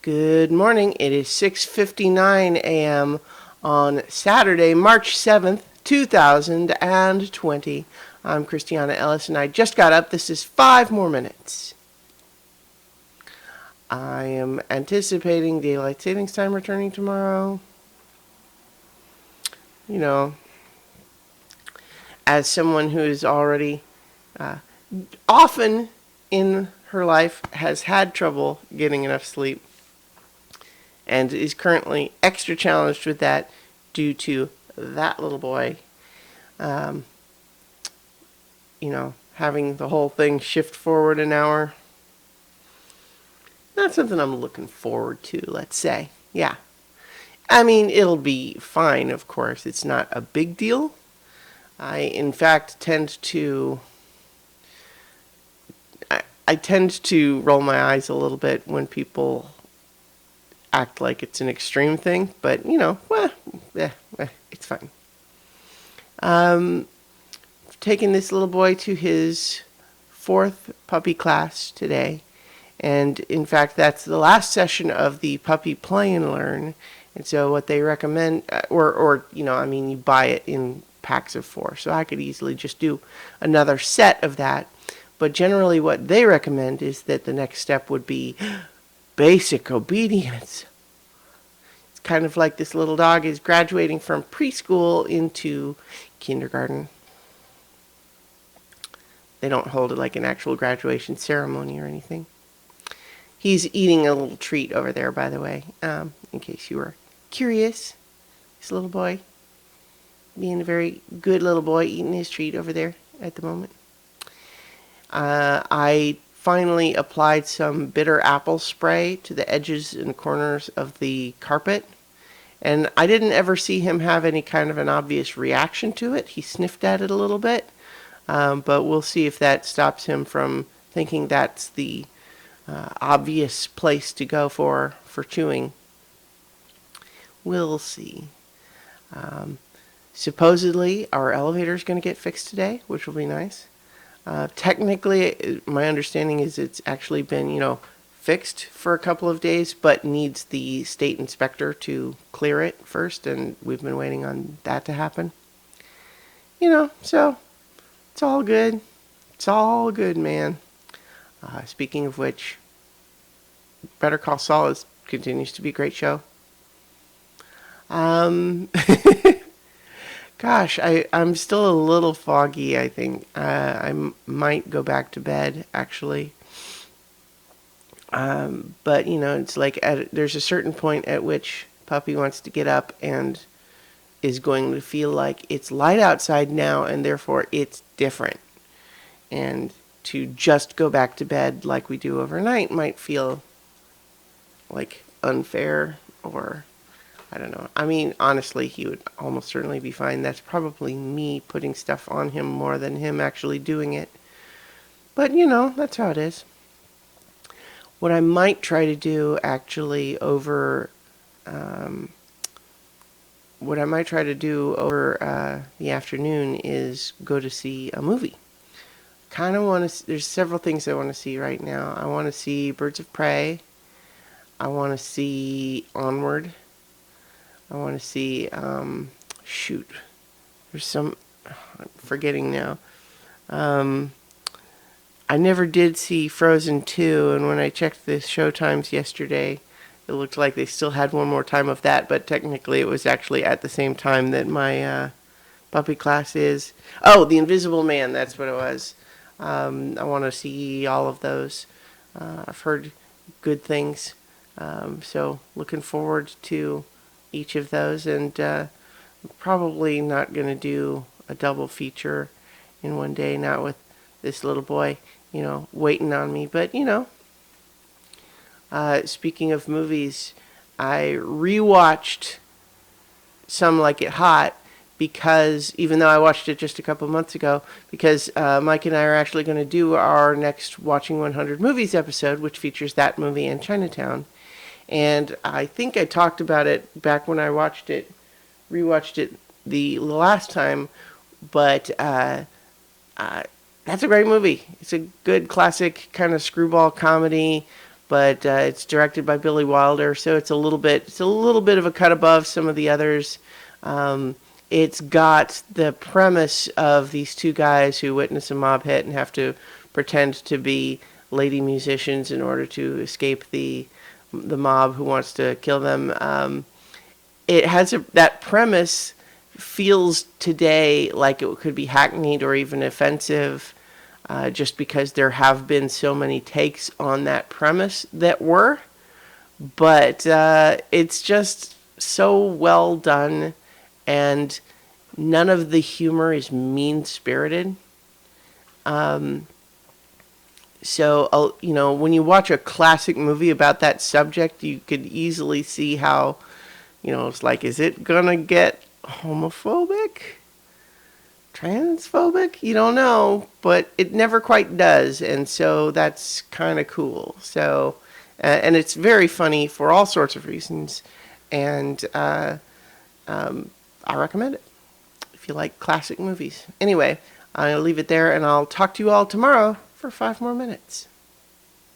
Good morning. It is 6:59 a.m. on Saturday, March 7th, 2020. I'm Christiana Ellis and I just got up. This is 5 more minutes. I am anticipating daylight savings time returning tomorrow. You know, as someone who is already often in her life has had trouble getting enough sleep and is currently extra challenged with that due to that little boy, having the whole thing shift forward an hour. Not something I'm looking forward to, let's say. Yeah. I mean, it'll be fine, of course. It's not a big deal. In fact, I tend to roll my eyes a little bit when people act like it's an extreme thing, but it's fine. Taking this little boy to his 4th puppy class today, and in fact that's the last session of the puppy play and learn. And so what they recommend, you buy it in packs of 4, so I could easily just do another set of that. But generally what they recommend is that the next step would be basic obedience. It's kind of like this little dog is graduating from preschool into kindergarten. They don't hold it like an actual graduation ceremony or anything. He's eating a little treat over there, by the way, in case you were curious. This little boy, being a very good little boy, eating his treat over there at the moment. I finally applied some bitter apple spray to the edges and corners of the carpet, and I didn't ever see him have any kind of an obvious reaction to it. He sniffed at it a little bit, but we'll see if that stops him from thinking that's the obvious place to go for chewing. We'll see. Supposedly our elevator is going to get fixed today, which will be nice. Technically, my understanding is it's actually been, fixed for a couple of days, but needs the state inspector to clear it first, and we've been waiting on that to happen. So it's all good. It's all good, man. Speaking of which, Better Call Saul continues to be a great show. Gosh, I'm still a little foggy, I think. I might go back to bed, actually. But, it's like there's a certain point at which Puppy wants to get up and is going to feel like it's light outside now and therefore it's different. And to just go back to bed like we do overnight might feel like unfair, or I don't know. I mean, honestly, he would almost certainly be fine. That's probably me putting stuff on him more than him actually doing it. But, that's how it is. What I might try to do actually over the afternoon is go to see a movie. Kind of want to. There's several things I want to see right now. I want to see Birds of Prey. I want to see Onward. I want to see, there's some, I'm forgetting now. I never did see Frozen 2, and when I checked the show times yesterday, it looked like they still had one more time of that, but technically it was actually at the same time that my puppy class is. Oh, The Invisible Man, that's what it was. I want to see all of those. I've heard good things, so looking forward to each of those, and probably not going to do a double feature in one day, not with this little boy, waiting on me. But, speaking of movies, I rewatched Some Like It Hot, because even though I watched it just a couple months ago, because Mike and I are actually going to do our next Watching 100 Movies episode, which features that movie and Chinatown. And I think I talked about it back when I rewatched it the last time, but that's a great movie. It's a good classic kind of screwball comedy, but it's directed by Billy Wilder, so it's a little bit of a cut above some of the others. It's got the premise of these two guys who witness a mob hit and have to pretend to be lady musicians in order to escape the mob who wants to kill them. It has that premise feels today like it could be hackneyed or even offensive, just because there have been so many takes on that premise that were. But it's just so well done, and none of the humor is mean-spirited. So, when you watch a classic movie about that subject, you could easily see how, it's like, is it gonna get homophobic? Transphobic? You don't know, but it never quite does, and so that's kind of cool. So, and it's very funny for all sorts of reasons, and I recommend it if you like classic movies. Anyway, I'll leave it there, and I'll talk to you all tomorrow for 5 more minutes.